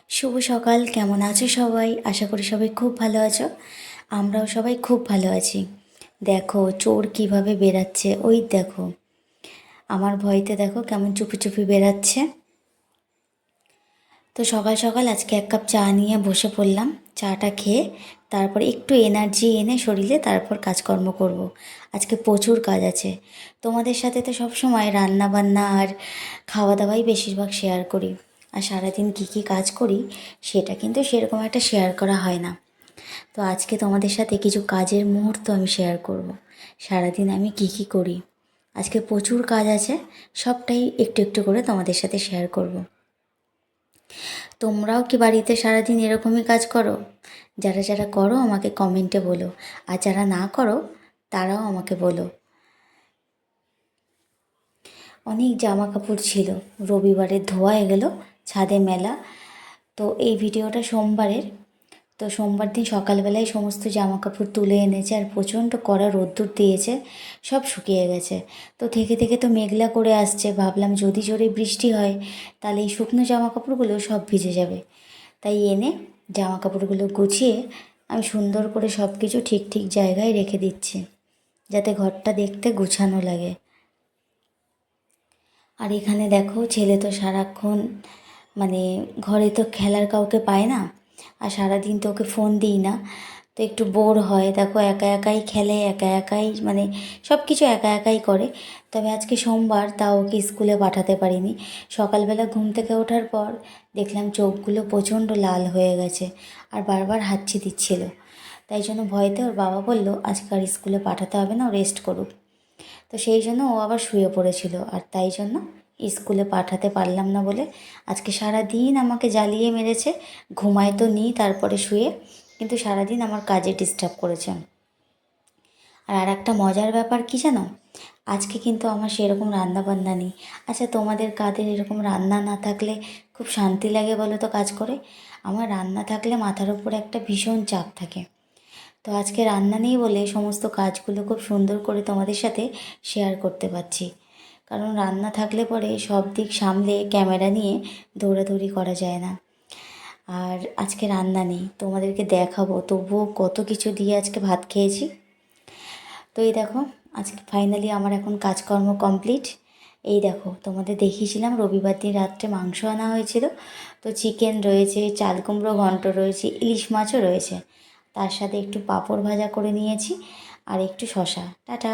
শুভ সকাল। কেমন আছো সবাই? আশা করি সবাই খুব ভালো আছো। আমরাও সবাই খুব ভালো আছি। দেখো চোর কিভাবে বেরাচ্ছে, ওই দেখো। আমার ভয়তে দেখো কেমন চুপি চুপি বেরাচ্ছে। তো সকাল সকাল আজকে এক কাপ চা নিয়ে বসে পড়লাম। চাটা খেয়ে তারপর একটু এনার্জি এনে শরীরে তারপর কাজকর্ম করব। আজকে প্রচুর কাজ আছে। তোমাদের সাথে তো সব সময় রান্না বান্না আর খাওয়া দাওয়াই বেশিরভাগ শেয়ার করি। আর সারাদিন কী কী কাজ করি সেটা কিন্তু সেরকম একটা শেয়ার করা হয় না। তো আজকে তোমাদের সাথে কিছু কাজের মুহূর্ত আমি শেয়ার করব। সারাদিন আমি কী কী করি। আজকে প্রচুর কাজ আছে, সবটাই একটু একটু করে তোমাদের সাথে শেয়ার করব। তোমরাও কি বাড়িতে সারাদিন এরকমই কাজ করো? যারা যারা করো আমাকে কমেন্টে বলো, আর যারা না করো তারাও আমাকে বলো। অনেক জামা কাপড় ছিল, রবিবারে ধোয়া হয়ে গেল, ছাদে মেলা। তো এই ভিডিওটা সোমবারের। তো সোমবার দিন সকালবেলায় সমস্ত জামা কাপড় তুলে এনেছে, আর প্রচণ্ড কড়া রোদ্দুর দিয়েছে, সব শুকিয়ে গেছে। তো থেকে থেকে তো মেঘলা করে আসছে, ভাবলাম যদি জোরে বৃষ্টি হয় তাহলে এই শুকনো জামা কাপড়গুলো সব ভিজে যাবে। তাই এনে জামা কাপড়গুলো গুছিয়ে আমি সুন্দর করে সব কিছু ঠিক ঠিক জায়গায় রেখে দিচ্ছি, যাতে ঘরটা দেখতে গুছানো লাগে। আর এখানে দেখো ছেলে তো সারাক্ষণ মানে ঘরে তো খেলার কাউকে পায় না, আর সারাদিন তো ওকে ফোন দিই না, তো একটু বোর হয়। দেখো একা একাই খেলে, একা একাই মানে সব কিছু একা একাই করে। তবে আজকে সোমবার, তাও ওকে স্কুলে পাঠাতে পারিনি। সকালবেলা ঘুম থেকে ওঠার পর দেখলাম চোখগুলো প্রচণ্ড লাল হয়ে গেছে আর বারবার হাঁচি দিচ্ছিল। তাই জন্য ভয়তে ওর বাবা বলল আজকে আর স্কুলে পাঠাতে হবে না, ও রেস্ট করুক। তো সেই জন্য ও আবার শুয়ে পড়েছিল, আর তাই জন্য স্কুলে পাঠাতে পারলাম না বলে আজকে সারা দিন আমাকে জ্বালিয়ে মেরেছে। ঘুমায় তো নিই তারপরে শুয়ে, কিন্তু সারাদিন আমার কাজে ডিস্টার্ব করেছে। আর একটা মজার ব্যাপার কী জানো, আজকে কিন্তু আমার সেরকম রান্না বান্না নেই। আচ্ছা তোমাদের কাদের এরকম রান্না না থাকলে খুব শান্তি লাগে বলো তো কাজ করে? আমার রান্না থাকলে মাথার উপরে একটা ভীষণ চাপ থাকে। তো আজকে রান্না নেই বলে সমস্ত কাজগুলো খুব সুন্দর করে তোমাদের সাথে শেয়ার করতে পারছি। কারণ রান্না থাকলে পরে সব দিক সামলে ক্যামেরা নিয়ে দৌড়াদৌড়ি করা যায় না। আর আজকে রান্না নেই, তোমাদেরকে দেখাবো তবুও কত কিছু দিয়ে আজকে ভাত খেয়েছি। তো এই দেখো আজকে ফাইনালি আমার এখন কাজকর্ম কমপ্লিট। এই দেখো তোমাদের দেখিয়েছিলাম রবিবার দিন রাত্রে মাংস আনা হয়েছিল। তো চিকেন রয়েছে, চাল কুমড়ো ঘন্ট রয়েছে, ইলিশ মাছও রয়েছে। তার সাথে একটু পাঁপড় ভাজা করে নিয়েছি আর একটু শশা। টাটা।